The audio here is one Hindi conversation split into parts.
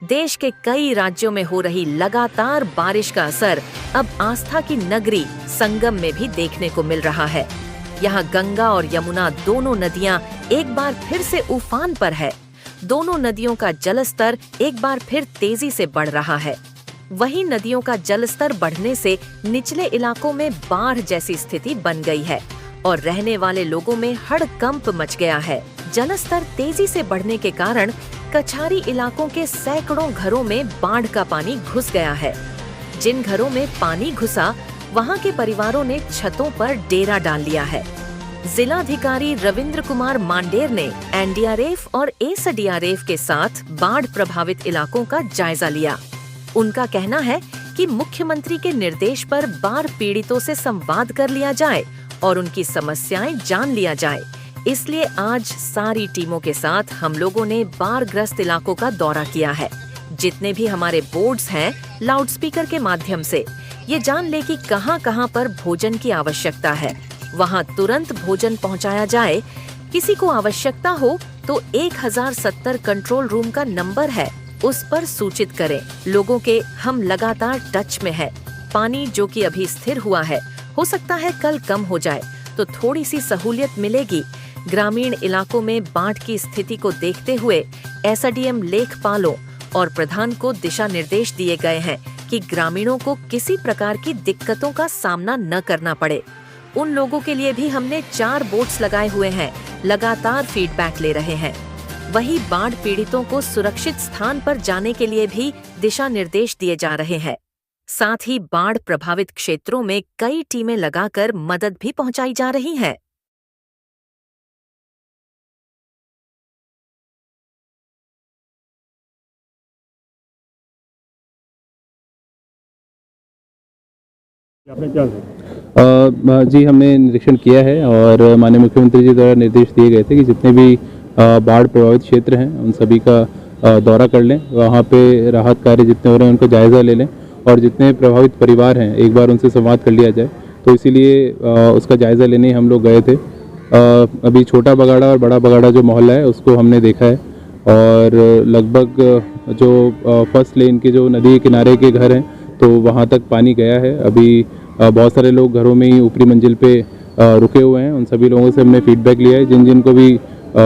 देश के कई राज्यों में हो रही लगातार बारिश का असर अब आस्था की नगरी संगम में भी देखने को मिल रहा है। यहाँ गंगा और यमुना दोनों नदियाँ एक बार फिर से उफान पर है। दोनों नदियों का जलस्तर एक बार फिर तेजी से बढ़ रहा है। वहीं नदियों का जलस्तर बढ़ने से निचले इलाकों में बाढ़ जैसी स्थिति बन गई है और रहने वाले लोगों में हड़कंप मच गया है। जलस्तर तेजी से बढ़ने के कारण कछारी इलाकों के सैकड़ों घरों में बाढ़ का पानी घुस गया है। जिन घरों में पानी घुसा, वहां के परिवारों ने छतों पर डेरा डाल लिया है। जिलाधिकारी रविंद्र कुमार मांडेर ने एनडीआरएफ और एसडीआरएफ के साथ बाढ़ प्रभावित इलाकों का जायजा लिया। उनका कहना है कि मुख्यमंत्री के निर्देश पर बाढ़ पीड़ितों से संवाद कर लिया जाए और उनकी समस्याएं जान लिया जाए। इसलिए आज सारी टीमों के साथ हम लोगों ने बाढ़ग्रस्त इलाकों का दौरा किया है। जितने भी हमारे बोर्ड्स हैं, लाउडस्पीकर के माध्यम से ये जान ले कि कहां-कहां पर भोजन की आवश्यकता है, वहां तुरंत भोजन पहुंचाया जाए। किसी को आवश्यकता हो तो 1070 कंट्रोल रूम का नंबर है, उस पर सूचित करें। लोगों के हम लगातार टच में है। पानी जो कि अभी स्थिर हुआ है, हो सकता है कल कम हो जाए तो थोड़ी सी सहूलियत मिलेगी। ग्रामीण इलाकों में बाढ़ की स्थिति को देखते हुए एसडीएम लेखपालों और प्रधान को दिशा निर्देश दिए गए हैं कि ग्रामीणों को किसी प्रकार की दिक्कतों का सामना न करना पड़े। उन लोगों के लिए भी हमने 4 बोट्स लगाए हुए हैं, लगातार फीडबैक ले रहे हैं। वहीं बाढ़ पीड़ितों को सुरक्षित स्थान पर जाने के लिए भी दिशा निर्देश दिए जा रहे हैं। साथ ही बाढ़ प्रभावित क्षेत्रों में कई टीमें लगाकर मदद भी पहुंचाई जा रही है। आपने क्या जी हमने निरीक्षण किया है और माननीय मुख्यमंत्री जी द्वारा निर्देश दिए गए थे कि जितने भी बाढ़ प्रभावित क्षेत्र हैं उन सभी का दौरा कर लें, वहाँ पे राहत कार्य जितने हो रहे हैं उनका जायज़ा ले लें और जितने प्रभावित परिवार हैं एक बार उनसे संवाद कर लिया जाए। तो इसीलिए उसका जायज़ा लेने हम लोग गए थे। अभी छोटा बगाड़ा और बड़ा बगाड़ा जो मोहल्ला है उसको हमने देखा है और लगभग जो फर्स्ट लेन के जो नदी किनारे के घर हैं तो वहाँ तक पानी गया है। अभी बहुत सारे लोग घरों में ही ऊपरी मंजिल पे रुके हुए हैं। उन सभी लोगों से हमने फीडबैक लिया है। जिन जिन को भी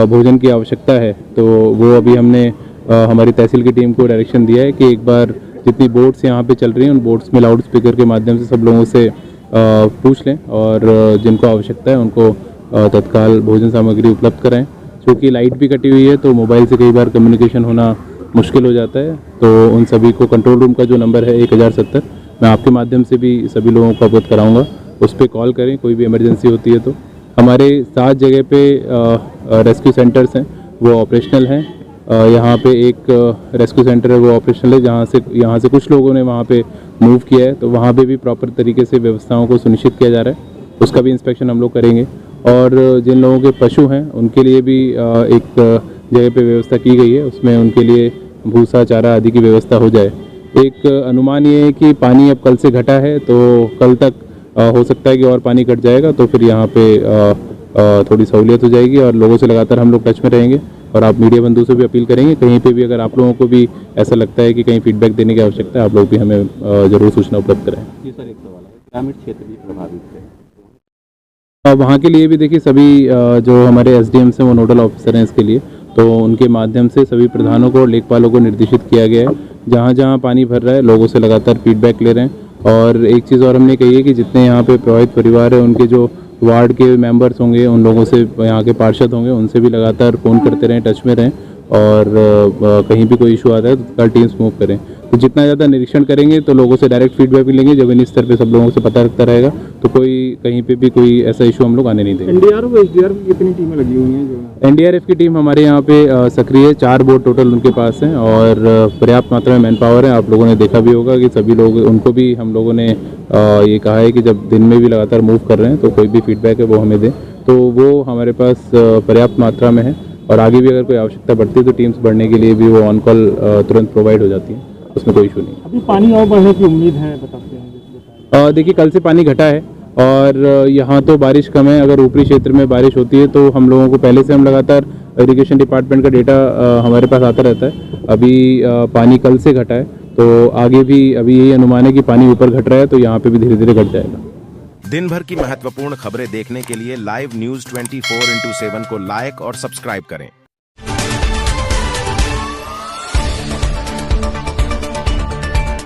भोजन की आवश्यकता है तो वो अभी हमने हमारी तहसील की टीम को डायरेक्शन दिया है कि एक बार जितनी बोट्स यहाँ पे चल रही हैं उन बोट्स में लाउड स्पीकर के माध्यम से सब लोगों से पूछ लें और जिनको आवश्यकता है उनको तत्काल भोजन सामग्री उपलब्ध कराएँ। क्योंकि लाइट भी कटी हुई है तो मोबाइल से कई बार कम्युनिकेशन होना मुश्किल हो जाता है। तो उन सभी को कंट्रोल रूम का जो नंबर है 1070, मैं आपके माध्यम से भी सभी लोगों को अवगत कराऊंगा, उस पर कॉल करें कोई भी इमरजेंसी होती है तो। हमारे 7 जगह पे रेस्क्यू सेंटर्स हैं वो ऑपरेशनल हैं। यहाँ पे एक रेस्क्यू सेंटर है वो ऑपरेशनल है, यहाँ से कुछ लोगों ने वहाँ पे मूव किया है तो वहाँ पे भी प्रॉपर तरीके से व्यवस्थाओं को सुनिश्चित किया जा रहा है। उसका भी इंस्पेक्शन हम लोग करेंगे और जिन लोगों के पशु हैं उनके लिए भी एक जगह पे व्यवस्था की गई है, उसमें उनके लिए भूसा चारा आदि की व्यवस्था हो जाए। एक अनुमान ये है कि पानी अब कल से घटा है तो कल तक हो सकता है कि और पानी घट जाएगा तो फिर यहाँ पे थोड़ी सहूलियत हो जाएगी और लोगों से लगातार हम लोग टच में रहेंगे। और आप मीडिया बंधुओं से भी अपील करेंगे कहीं पे भी अगर आप लोगों को भी ऐसा लगता है कि कहीं फीडबैक देने की आवश्यकता है आप लोग भी हमें ज़रूर सूचना उपलब्ध कराएं। जी सर, एक सवाल है, ग्रामीण क्षेत्र भी प्रभावित है वहाँ के लिए भी देखिए सभी जो हमारे एसडीएम हैं वो नोडल ऑफिसर हैं इसके लिए, तो उनके माध्यम से सभी प्रधानों को और लेखपालों को निर्देशित किया गया है। जहाँ जहाँ पानी भर रहा है लोगों से लगातार फीडबैक ले रहे हैं। और एक चीज़ और हमने कही है कि जितने यहाँ पे प्रभावित परिवार है उनके जो वार्ड के मेंबर्स होंगे उन लोगों से, यहाँ के पार्षद होंगे उनसे भी लगातार फ़ोन करते रहें, टच में रहें और कहीं भी कोई इशू आता है तो तत्काल टीम्स मूव करें। तो जितना ज़्यादा निरीक्षण करेंगे तो लोगों से डायरेक्ट फीडबैक भी लेंगे, जमीनी स्तर पे सब लोगों से पता रखता रहेगा तो कोई कहीं पे भी कोई ऐसा इशू हम लोग आने नहीं देंगे। एनडीआरएफ एसडीआरएफ की कितनी टीमें लगी हुई हैं? जो एनडीआरएफ की टीम हमारे यहाँ पे सक्रिय है, 4 बोट टोटल उनके पास हैं और पर्याप्त मात्रा में मैन पावर है। आप लोगों ने देखा भी होगा कि सभी लोग, उनको भी हम लोगों ने ये कहा है कि जब दिन में भी लगातार मूव कर रहे हैं तो कोई भी फीडबैक है वो हमें दें, तो वो हमारे पास पर्याप्त मात्रा में है। और आगे भी अगर कोई आवश्यकता बढ़ती है तो टीम्स बढ़ने के लिए भी वो ऑन कॉल तुरंत प्रोवाइड हो जाती है, उसमें कोई इशू नहीं। अभी पानी और बढ़ने की उम्मीद है, बताते हैं? देखिए कल से पानी घटा है और यहाँ तो बारिश कम है। अगर ऊपरी क्षेत्र में बारिश होती है तो हम लोगों को पहले से हम लगातार इरिगेशन डिपार्टमेंट का डेटा हमारे पास आता रहता है। अभी पानी कल से घटा है, तो आगे भी अभी यही अनुमान है कि पानी ऊपर घट रहा है, तो यहाँ पे भी धीरे धीरे घट जाएगा। दिन भर की महत्वपूर्ण खबरें देखने के लिए लाइव न्यूज 24x7 को लाइक और सब्सक्राइब करें।